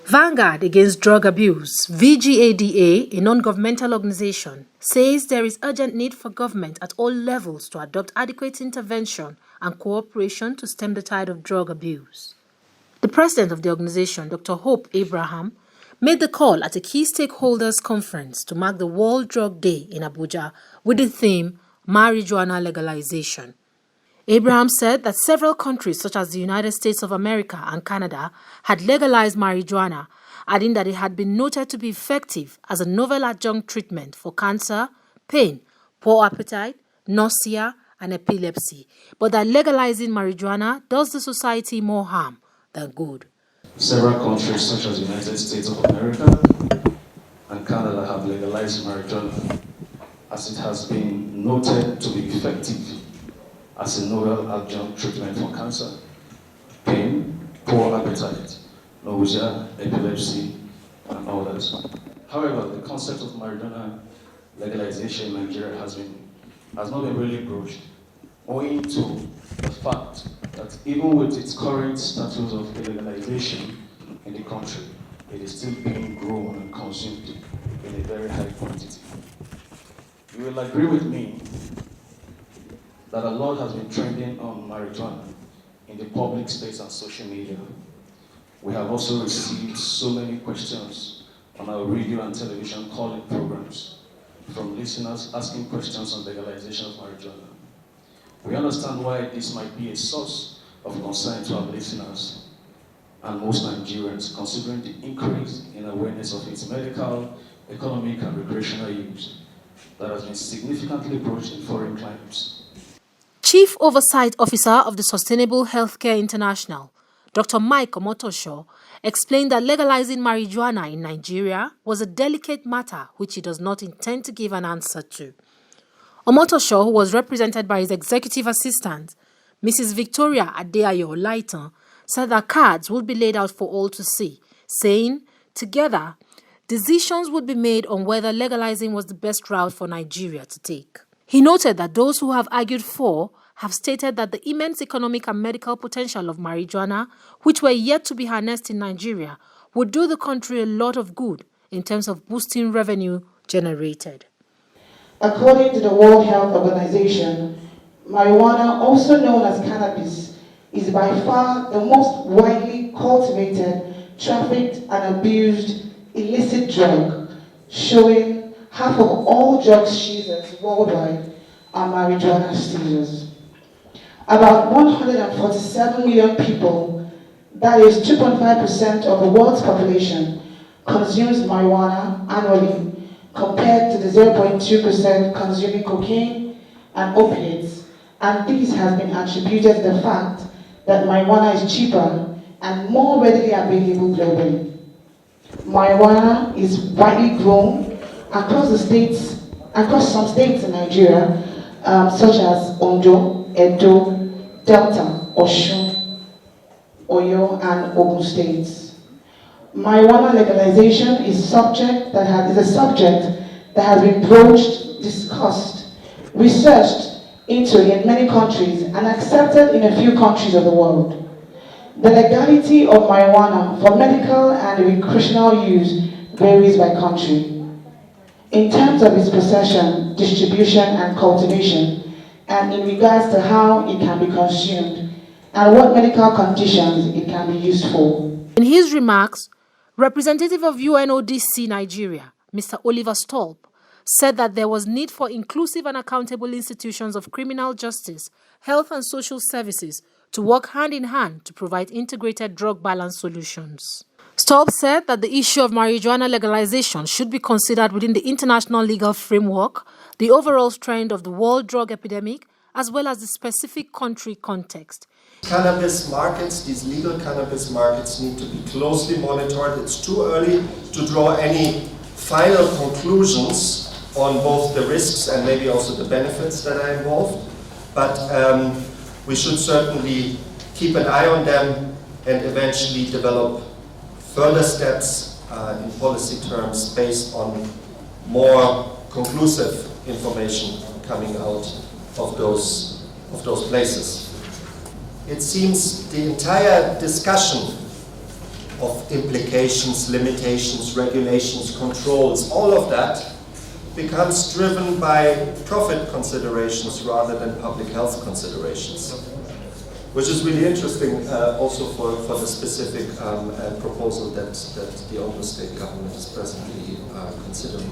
Vanguard Against Drug Abuse, VGADA, a non-governmental organization, says there is urgent need for government at all levels to adopt adequate intervention and cooperation to stem the tide of drug abuse. The president of the organization, Dr. Hope Abraham, made the call at a key stakeholders conference to mark the World Drug Day in Abuja with the theme Marijuana Legalization. Abraham said that several countries such as the United States of America and Canada had legalized marijuana, adding that it had been noted to be effective as a novel adjunct treatment for cancer, pain, poor appetite, nausea, and epilepsy, but that legalizing marijuana does the society more harm than good. Several countries such as the United States of America and Canada have legalized marijuana as it has been noted to be effective as a novel adjunct treatment for cancer, pain, poor appetite, nausea, epilepsy, and others. However, the concept of marijuana legalization in Nigeria has not been really broached, owing to the fact that even with its current status of legalization in the country, it is still being grown and consumed in a very high quantity. You will agree with me that a lot has been trending on marijuana in the public space and social media. We have also received so many questions on our radio and television call-in programs from listeners asking questions on legalization of marijuana. We understand why this might be a source of concern to our listeners and most Nigerians, considering the increase in awareness of its medical, economic, and recreational use that has been significantly broached in foreign climes. Chief Oversight Officer of the Sustainable Healthcare International, Dr. Mike Omotosho, explained that legalizing marijuana in Nigeria was a delicate matter which he does not intend to give an answer to. Omotosho, who was represented by his executive assistant, Mrs. Victoria Adeayo Laitan, said that cards would be laid out for all to see, saying, together, decisions would be made on whether legalizing was the best route for Nigeria to take. He noted that those who have argued for have stated that the immense economic and medical potential of marijuana, which were yet to be harnessed in Nigeria, would do the country a lot of good in terms of boosting revenue generated. According to the World Health Organization, marijuana, also known as cannabis, is by far the most widely cultivated, trafficked, and abused illicit drug, showing half of all drug seizures worldwide are marijuana seizures. About 147 million people, that is 2.5% of the world's population, consumes marijuana annually, compared to the 0.2% consuming cocaine and opiates, and this has been attributed to the fact that marijuana is cheaper and more readily available globally. Marijuana is widely grown across some states in Nigeria, such as Ondo, Edo, Delta, Osun, Oyo, and Ogun states. Marijuana legalization is a subject that has been broached, discussed, researched into in many countries, and accepted in a few countries of the world. The legality of marijuana for medical and recreational use varies by country. In terms of its possession, distribution, and cultivation, and in regards to how it can be consumed and what medical conditions it can be used for. In his remarks, representative of UNODC Nigeria, Mr. Oliver Stolp, said that there was need for inclusive and accountable institutions of criminal justice, health and social services to work hand in hand to provide integrated drug balance solutions. Stolp said that the issue of marijuana legalization should be considered within the international legal framework, the overall trend of the world drug epidemic, as well as the specific country context. Cannabis markets, these legal cannabis markets, need to be closely monitored. It's too early to draw any final conclusions on both the risks and maybe also the benefits that are involved, but we should certainly keep an eye on them and eventually develop further steps in policy terms based on more conclusive information coming out of those places. It seems the entire discussion of implications, limitations, regulations, controls, all of that becomes driven by profit considerations rather than public health considerations, which is really interesting also for the specific proposal that the Ondo State government is presently considering.